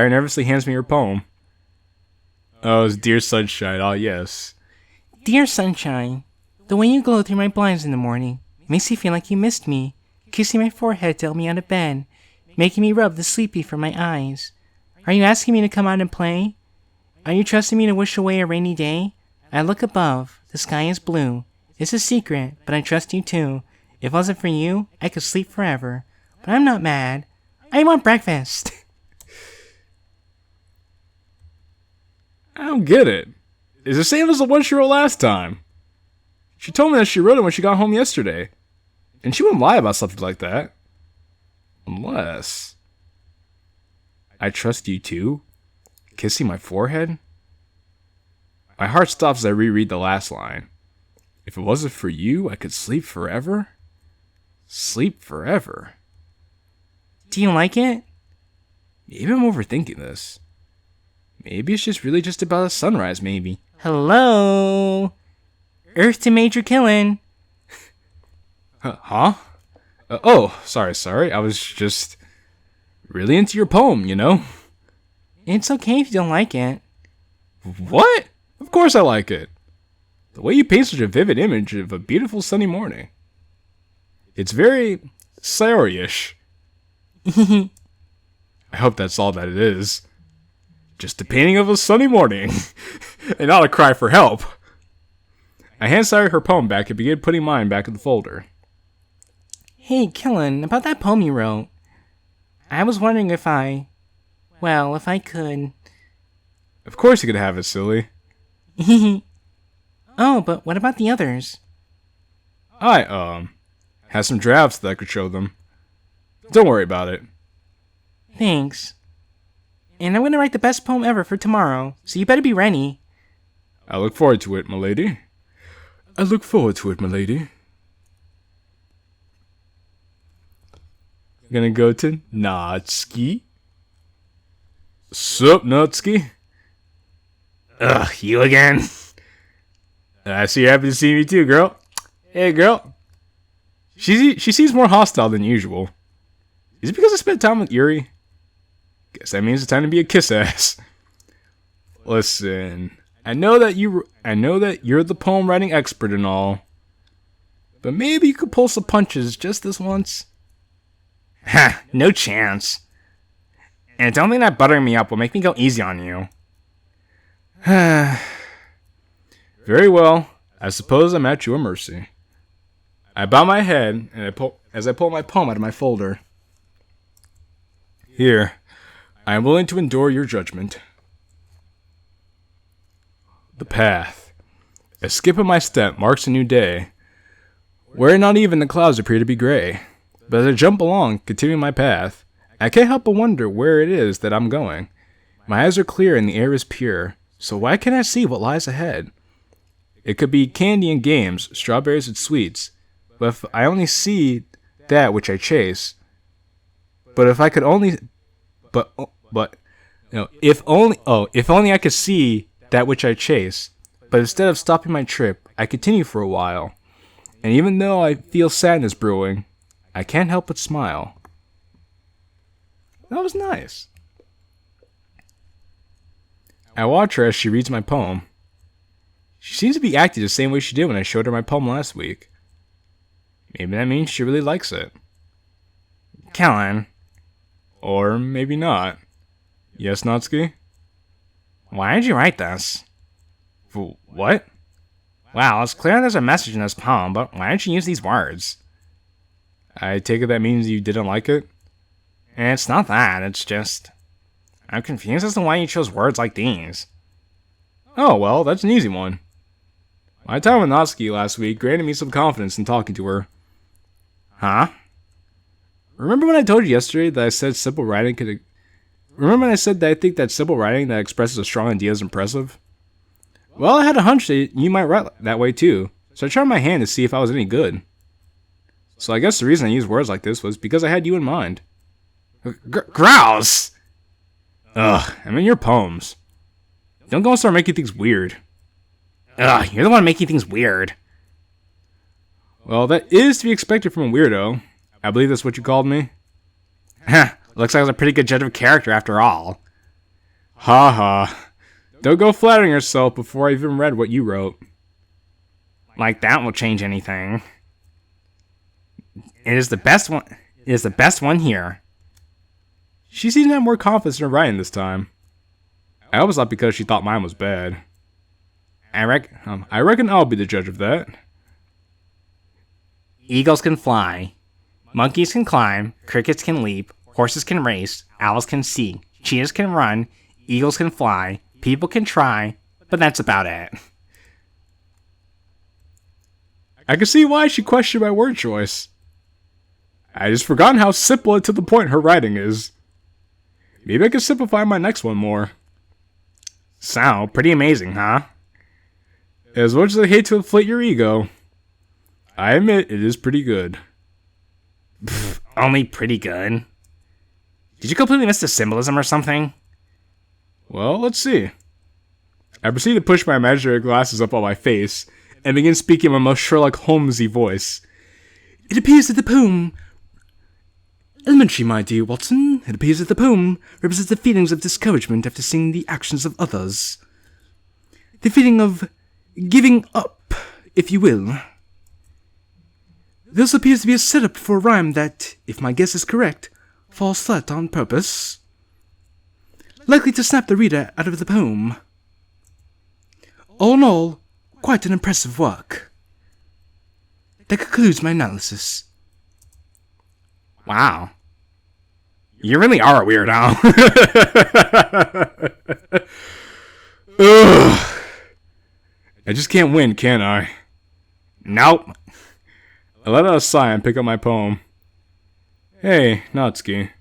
nervously hands me her poem. Oh, it's Dear Sunshine. Oh, yes. Dear Sunshine, the way you glow through my blinds in the morning makes me feel like you missed me, kissing my forehead to help me out of bed, making me rub the sleepy from my eyes. Are you asking me to come out and play? Are you trusting me to wish away a rainy day? I look above. The sky is blue. It's a secret, but I trust you too. If it wasn't for you, I could sleep forever. But I'm not mad. I want breakfast. I don't get it. It's the same as the one she wrote last time. She told me that she wrote it when she got home yesterday. And she wouldn't lie about something like that. Unless... I trust you too? Kissing my forehead? My heart stops as I reread the last line. If it wasn't for you, I could sleep forever? Sleep forever? Do you like it? Maybe I'm overthinking this. Maybe it's just really just about a sunrise, maybe. Hello? Earth to Major Killen. Huh? Oh, sorry. I was just really into your poem, you know? It's okay if you don't like it. What? Of course I like it. The way you paint such a vivid image of a beautiful sunny morning. It's very Sayori-ish. I hope that's all that it is. Just a painting of a sunny morning. And not a cry for help. I hand Sayori her poem back and begin putting mine back in the folder. Hey, Killen, about that poem you wrote. I was wondering if I could... Of course you could have it, silly. Oh, but what about the others? I, have some drafts that I could show them. Don't worry about it. Thanks. And I'm gonna write the best poem ever for tomorrow, so you better be ready. I look forward to it, milady. I look forward to it, milady. Gonna go to Natsuki. Sup, Natsuki? Ugh, you again? I see you're happy to see me too, girl. Hey, girl. She seems more hostile than usual. Is it because I spent time with Yuri? Guess that means it's time to be a kiss ass. Listen, I know that you're the poem writing expert and all, but maybe you could pull some punches just this once. Ha, no chance. And don't think that buttering me up will make me go easy on you. Very well. I suppose I'm at your mercy. I bow my head as I pull my poem out of my folder. Here, I am willing to endure your judgment. The path. A skip in my step marks a new day, where not even the clouds appear to be gray. But as I jump along, continuing my path, I can't help but wonder where it is that I'm going. My eyes are clear and the air is pure, so why can't I see what lies ahead? It could be candy and games, strawberries and sweets, but if I only see that which I chase, if only I could see that which I chase, but instead of stopping my trip, I continue for a while, and even though I feel sadness brewing, I can't help but smile. That was nice. I watch her as she reads my poem. She seems to be acting the same way she did when I showed her my poem last week. Maybe that means she really likes it. Kellen. Or maybe not. Yes, Natsuki? Why did you write this? What? Well, it's clear there's a message in this poem, but why did you use these words? I take it that means you didn't like it? It's not that, it's just... I'm confused as to why you chose words like these. Oh, well, that's an easy one. My time with Natsuki last week granted me some confidence in talking to her. Huh? Remember when I told you yesterday that I said simple writing could... Remember when I said that I think that simple writing that expresses a strong idea is impressive? Well, I had a hunch that you might write that way too, so I tried my hand to see if I was any good. So I guess the reason I used words like this was because I had you in mind. Grouse! Ugh, I mean your poems. Don't go and start making things weird. Ugh, you're the one making things weird. Well, that is to be expected from a weirdo. I believe that's what you called me. Heh, looks like I was a pretty good judge of character after all. Ha ha. Don't go flattering yourself before I even read what you wrote. Like that will change anything. It is the best one. It is the best one here. She seemed to have more confidence in her writing this time. I always thought because she thought mine was bad. I reckon I'll be the judge of that. Eagles can fly. Monkeys can climb. Crickets can leap. Horses can race. Owls can see. Cheetahs can run. Eagles can fly. People can try. But that's about it. I can see why she questioned my word choice. I just forgotten how simple and to the point her writing is. Maybe I can simplify my next one more. So, pretty amazing, huh? As much as I hate to inflate your ego, I admit it is pretty good. Pfft, only pretty good. Did you completely miss the symbolism or something? Well, let's see. I proceed to push my imaginary glasses up on my face and begin speaking in my most Sherlock Holmesy voice. It appears that the poem... Elementary, my dear Watson. It appears that the poem represents the feelings of discouragement after seeing the actions of others. The feeling of giving up, if you will. This appears to be a setup for a rhyme that, if my guess is correct, falls flat on purpose. Likely to snap the reader out of the poem. All in all, quite an impressive work. That concludes my analysis. Wow. You really are a weirdo. Ugh. I just can't win, can I? Nope. I let out a sigh and pick up my poem. Hey, Natsuki.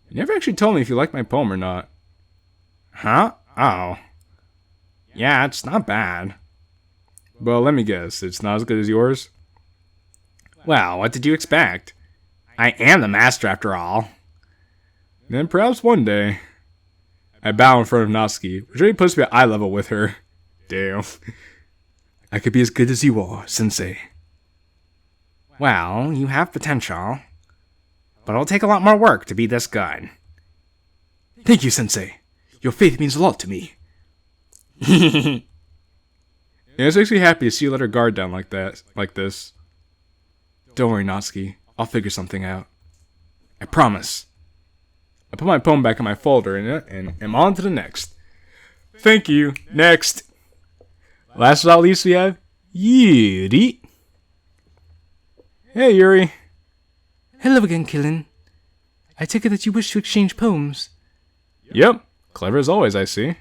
You never actually told me if you liked my poem or not. Huh? Oh. Yeah, it's not bad. Well, let me guess. It's not as good as yours? Well, what did you expect? I am the master after all. Then perhaps one day. I bow in front of Natsuki, which really puts me at eye level with her. Damn. I could be as good as you are, Sensei. Well, you have potential. But it'll take a lot more work to be this good. Thank you, Sensei. Your faith means a lot to me. And it makes me happy to see you let her guard down like this. Don't worry, Natsuki. I'll figure something out. I promise. I put my poem back in my folder and am on to the next. Thank you. Next. Last but not least, we have Yuri. Hey, Yuri. Hello again, Killin. I take it that you wish to exchange poems. Yep. Clever as always, I see.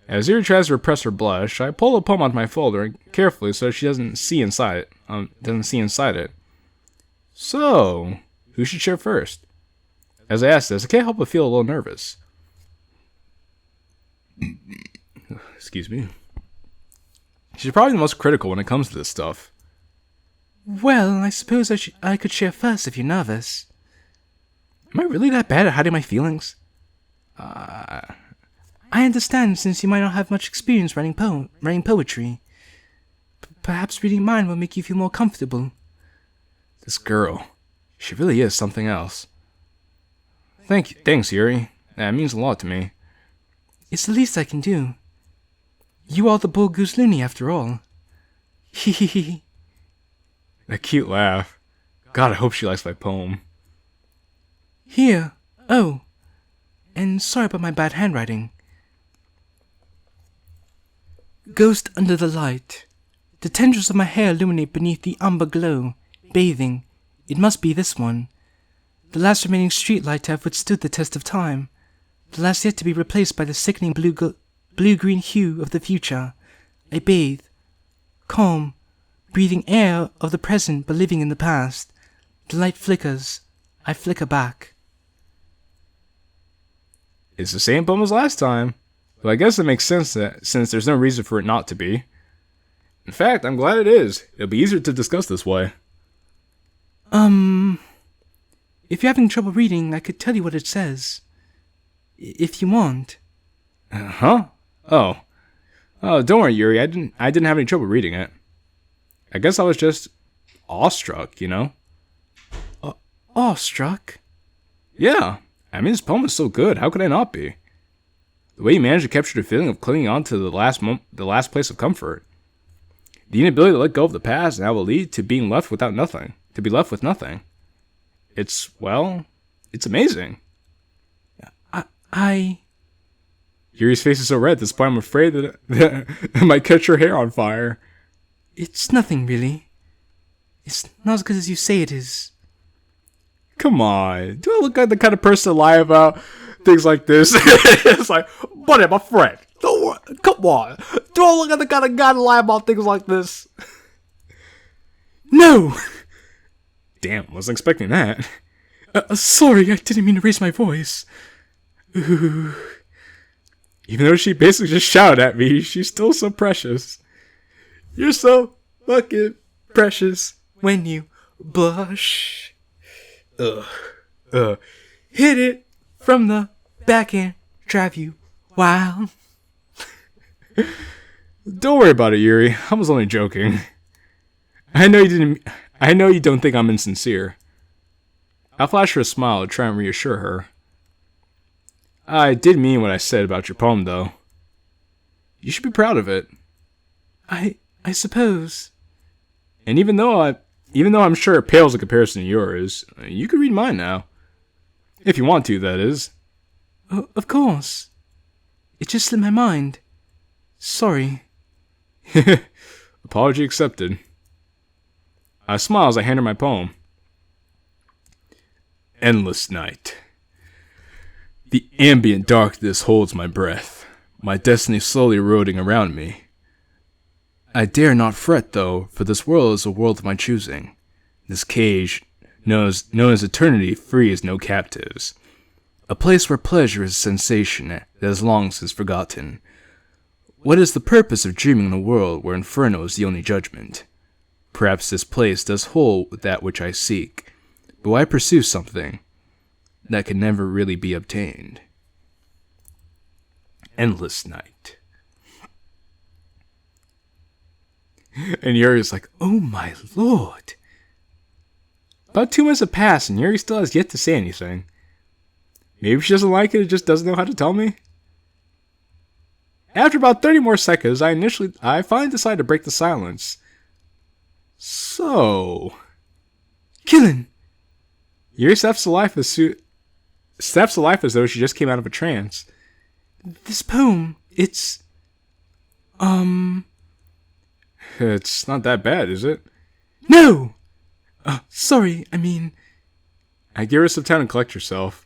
As Yuri tries to repress her blush, I pull a poem out of my folder carefully so she doesn't see inside it. So, who should share first? As I ask this, I can't help but feel a little nervous. Excuse me. She's probably the most critical when it comes to this stuff. Well, I suppose I could share first if you're nervous. Am I really that bad at hiding my feelings? I understand, since you might not have much experience writing poetry. Perhaps reading mine will make you feel more comfortable. This girl, she really is something else. Thanks, Yuri. That means a lot to me. It's the least I can do. You are the bull Goose Looney, after all. Hehehe. That cute laugh. God, I hope she likes my poem. Here. Oh. And sorry about my bad handwriting. Ghost under the light. The tendrils of my hair illuminate beneath the umber glow, bathing. It must be this one. The last remaining streetlight to have withstood the test of time. The last yet to be replaced by the sickening blue-green hue of the future. I bathe. Calm. Breathing air of the present but living in the past. The light flickers. I flicker back. It's the same poem as last time. Well, I guess it makes sense since there's no reason for it not to be. In fact, I'm glad it is. It'll be easier to discuss this way. If you're having trouble reading, I could tell you what it says. If you want. Huh? Oh, don't worry, Yuri. I didn't have any trouble reading it. I guess I was just awestruck, you know? Awestruck? Yeah. I mean, this poem is so good. How could I not be? The way you managed to capture the feeling of clinging on to the last place of comfort. The inability to let go of the past now will lead to being left without nothing. To be left with nothing. It's amazing. Yuri's face is so red at this point I'm afraid that it might catch her hair on fire. It's nothing, really. It's not as good as you say it is. Come on. Do I look like the kind of person to lie about things like this? It's like, buddy, my friend. Don't worry. Come on. Do I look like the kind of guy to lie about things like this? No! Damn, wasn't expecting that. Sorry, I didn't mean to raise my voice. Ooh. Even though she basically just shouted at me, she's still so precious. You're so fucking precious When you blush. Hit it From the back and drive you wild. Don't worry about it, Yuri. I was only joking. I know you don't think I'm insincere. I'll flash her a smile to try and reassure her. I did mean what I said about your poem, though. You should be proud of it. I suppose. And even though I'm sure it pales in comparison to yours, you can read mine now. If you want to, that is. Of course. It just slipped my mind. Sorry. Apology accepted. I smile as I hand her my poem. Endless night. The ambient darkness holds my breath, my destiny slowly eroding around me. I dare not fret, though, for this world is a world of my choosing. This cage, known as eternity, frees no captives. A place where pleasure is a sensation that is long since forgotten. What is the purpose of dreaming in a world where inferno is the only judgment? Perhaps this place does hold that which I seek, but why pursue something that can never really be obtained? Endless night. And Yuri's like, oh my lord. About 2 minutes have passed and Yuri still has yet to say anything. Maybe she doesn't like it and just doesn't know how to tell me? After about 30 more seconds, I finally decided to break the silence. So... Killin! Yuri steps to life as though she just came out of a trance. This poem, it's It's not that bad, is it? No! Sorry, I mean... I give her some time to collect herself.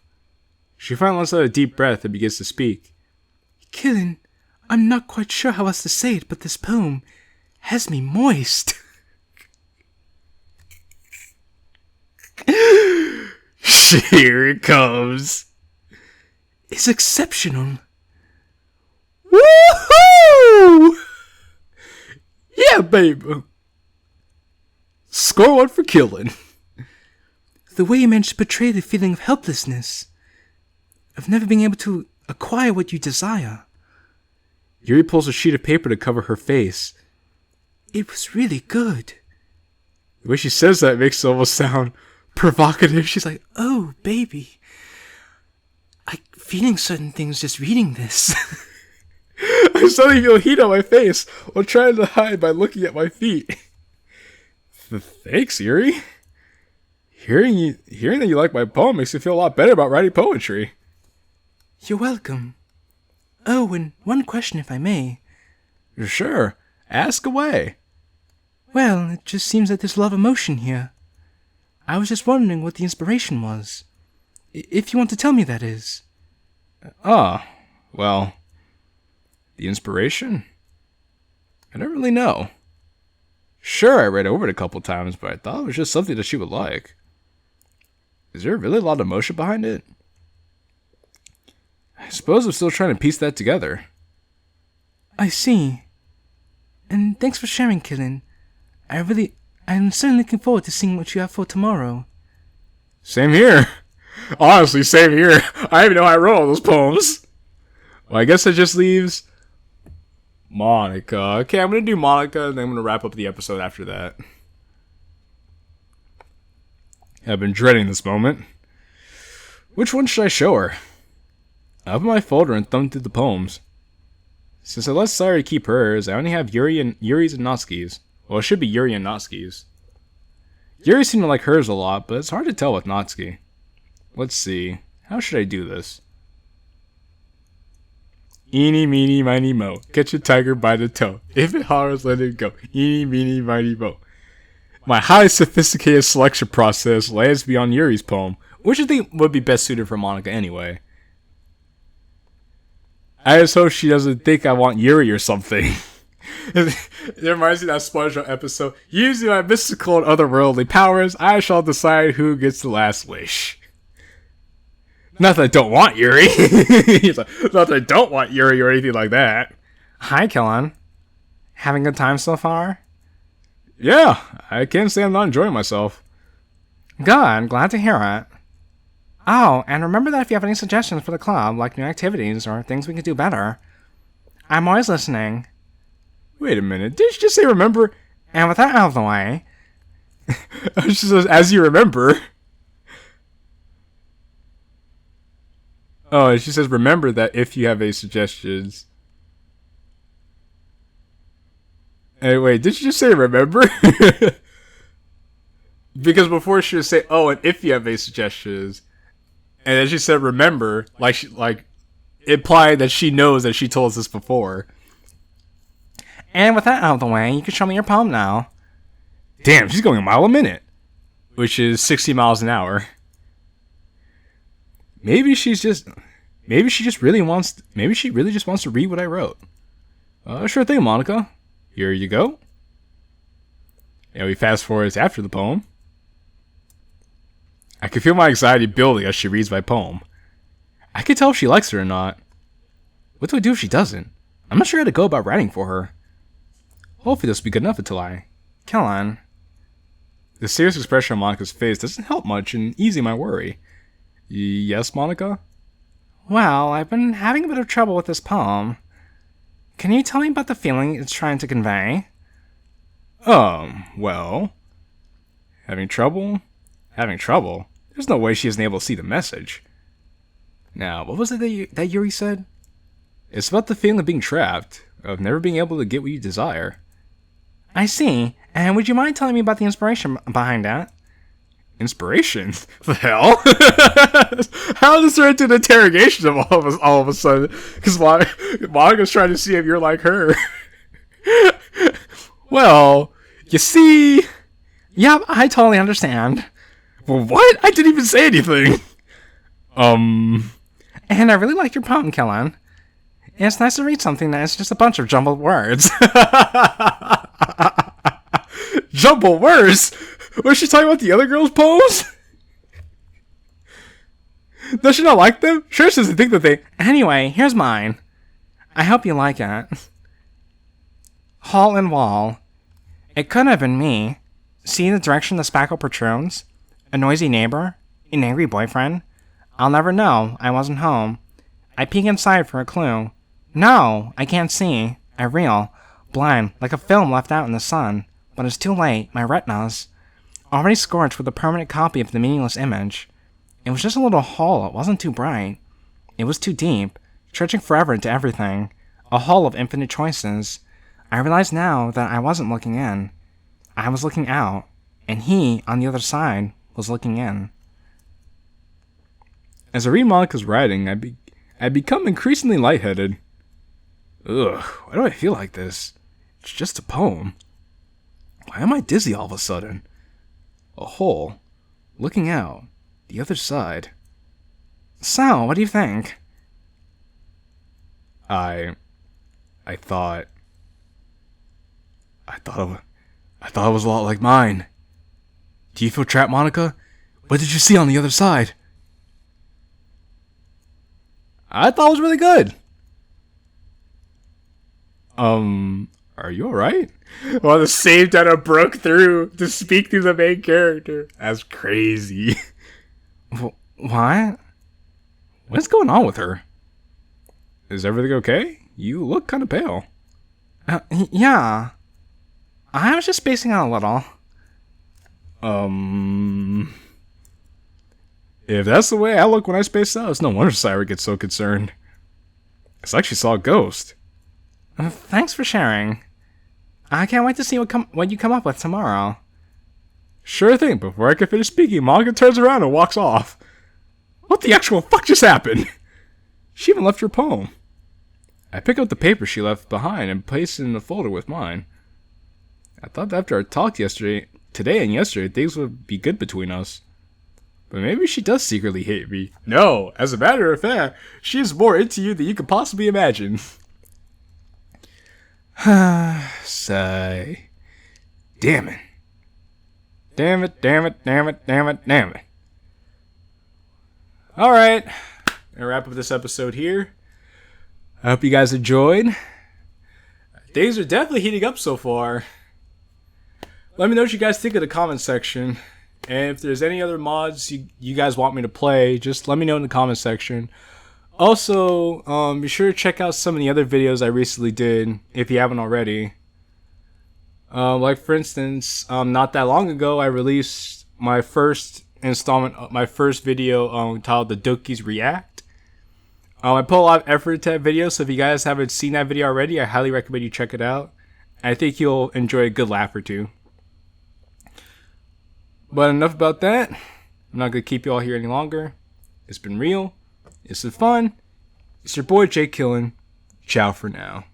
She finally lets out a deep breath and begins to speak. Killin, I'm not quite sure how else to say it, but this poem has me moist. Here it comes. It's exceptional. Woohoo! Yeah, babe. Score 1 for killing. The way you managed to portray the feeling of helplessness, of never being able to acquire what you desire. Yuri pulls a sheet of paper to cover her face. It was really good. The way she says that makes it almost sound provocative. She's like, oh, baby. I'm feeling certain things just reading this. I suddenly feel heat on my face while trying to hide by looking at my feet. Thanks, Yuri. Hearing that you like my poem makes me feel a lot better about writing poetry. You're welcome. Oh, and one question, if I may. Sure. Ask away. Well, it just seems that there's a lot of emotion here. I was just wondering what the inspiration was. If you want to tell me, that is. Well, the inspiration? I don't really know. Sure, I read over it a couple times, but I thought it was just something that she would like. Is there really a lot of emotion behind it? I suppose I'm still trying to piece that together. I see. And thanks for sharing, Killin. I'm certainly looking forward to seeing what you have for tomorrow. Same here. Honestly, same here. I didn't even know I wrote all those poems. Well, I guess that just leaves Monica. Okay, I'm going to do Monica, and then I'm going to wrap up the episode after that. I've been dreading this moment. Which one should I show her? I opened my folder and thumbed through the poems. Since I let Sayori keep hers, I only have Yuri's and Natsuki's. Well, it should be Yuri and Natsuki's. Yuri seemed to like hers a lot, but it's hard to tell with Natsuki. Let's see. How should I do this? Eeny, meeny, miny, mo. Catch a tiger by the toe. If it hollers, let it go. Eeny, meeny, miny, mo. My highly sophisticated selection process lands me on Yuri's poem, which I think would be best suited for Monica anyway. I just hope she doesn't think I want Yuri or something. It reminds me of that SpongeBob episode. Using my mystical and otherworldly powers, I shall decide who gets the last wish. Not that I don't want Yuri. He's like, not that I don't want Yuri or anything like that. Hi, Killin. Having a good time so far? Yeah, I can't say I'm not enjoying myself. Good, glad to hear it. Oh, and remember that if you have any suggestions for the club, like new activities or things we could do better, I'm always listening. Wait a minute, did she just say remember? And with that out of the way... She says, as you remember. Oh, and she says remember that if you have any suggestions. Hey, wait, did she just say remember? Because before she would say, oh, and if you have any suggestions. And then she said remember, like implying that she knows that she told us this before. And with that out of the way, you can show me your poem now. Damn, she's going a mile a minute. Which is 60 miles an hour. Maybe she really just wants to read what I wrote. Sure thing, Monica. Here you go. And we fast forward after the poem. I can feel my anxiety building as she reads my poem. I can tell if she likes it or not. What do I do if she doesn't? I'm not sure how to go about writing for her. Hopefully this will be good enough until I... Killin. The serious expression on Monica's face doesn't help much in easing my worry. Yes, Monica? Well, I've been having a bit of trouble with this poem. Can you tell me about the feeling it's trying to convey? Well... Having trouble? There's no way she isn't able to see the message. Now, what was it that Yuri said? It's about the feeling of being trapped, of never being able to get what you desire. I see. And would you mind telling me about the inspiration behind that? Inspiration? The hell? How does this turn into an interrogation of all of a sudden? Because Monica's trying to see if you're like her. Well, you see... Yep, I totally understand. Well, what? I didn't even say anything. And I really like your poem, Kellen. It's nice to read something that's just a bunch of jumbled words. Jumbled words? Was she talking about the other girl's poems? Does she not like them? Sure, she doesn't think that they... Anyway, here's mine. I hope you like it. Hall and wall. It couldn't have been me. See the direction the spackle protrudes? A noisy neighbor? An angry boyfriend? I'll never know. I wasn't home. I peek inside for a clue. No, I can't see. I reel. Blind, like a film left out in the sun. But it's too late. My retinas. Already scorched with a permanent copy of the meaningless image. It was just a little hole. It wasn't too bright. It was too deep. Stretching forever into everything. A hole of infinite choices. I realize now that I wasn't looking in. I was looking out, and he, on the other side, was looking in. As I read Monica's writing, I become increasingly lightheaded. Ugh, why do I feel like this? It's just a poem. Why am I dizzy all of a sudden? A hole. Looking out. The other side. So, what do you think? I thought it was a lot like mine. Do you feel trapped, Monica? What did you see on the other side? I thought it was really good. Are you alright? Well, the same data broke through to speak through the main character. That's crazy. What? What's going on with her? Is everything okay? You look kind of pale. Yeah. I was just spacing out a little. If that's the way I look when I space out, it's no wonder Syra gets so concerned. It's like she saw a ghost. Thanks for sharing. I can't wait to see what you come up with tomorrow. Sure thing. Before I can finish speaking, Monica turns around and walks off. What the actual fuck just happened? She even left her poem. I pick up the paper she left behind and place it in the folder with mine. I thought that after our talk today and yesterday, things would be good between us. But maybe she does secretly hate me. No, as a matter of fact, she is more into you than you could possibly imagine. Sigh. Damn it. Damn it, damn it, damn it, damn it, damn it. Alright. I'll wrap up this episode here. I hope you guys enjoyed. Things are definitely heating up so far. Let me know what you guys think in the comment section. And if there's any other mods you guys want me to play, just let me know in the comment section. Also, be sure to check out some of the other videos I recently did, if you haven't already. Like for instance, not that long ago, I released my first installment, my first video titled The Doki's React. I put a lot of effort into that video, so if you guys haven't seen that video already, I highly recommend you check it out. I think you'll enjoy a good laugh or two. But enough about that. I'm not going to keep you all here any longer. It's been real. It's been fun. It's your boy Jake Killen. Ciao for now.